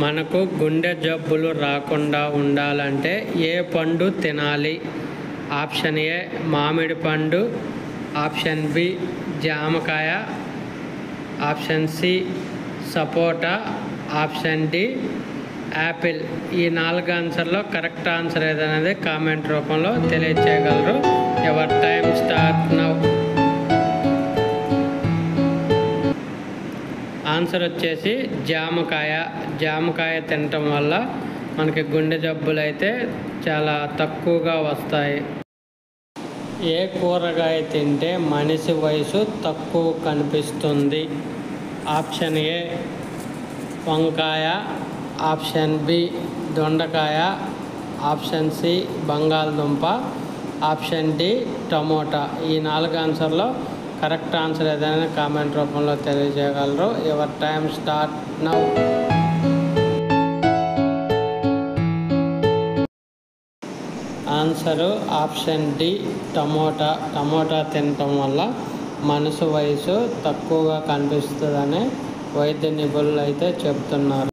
మనకు గుండె జబ్బులు రాకుండా ఉండాలంటే ఏ పండు తినాలి? ఆప్షన్ ఏ మామిడి పండు, ఆప్షన్ బి జామకాయ, ఆప్షన్ సి సపోటా, ఆప్షన్ డి యాపిల్. ఈ 4 ఆన్సర్లో కరెక్ట్ ఆన్సర్ ఏదనేది కామెంట్ రూపంలో తెలియచేయగలరు. Your time start now. Answer వచ్చేసి జామకాయ. జామకాయ తినటం వల్ల మనకి గుండె జబ్బులు అయితే చాలా తక్కువగా వస్తాయి. ఏ కూరగాయ తింటే మనిషి వయసు తక్కువ కనిపిస్తుంది? ఆప్షన్ ఏ వంకాయ, ఆప్షన్ బి దొండకాయ, ఆప్షన్ సి బంగాళదుంప, ఆప్షన్ డి టమోటా. ఈ 4 ఆన్సర్లో కరెక్ట్ ఆన్సర్ ఏదైనా కామెంట్ రూపంలో తెలియజేయగలరు. Your time start now. Answer option D tomato. Tomato తినటం వల్ల మనిషి వయసు తక్కువగా కనిపిస్తుందని వైద్య నిపుణులు అయితే చెప్తున్నారు.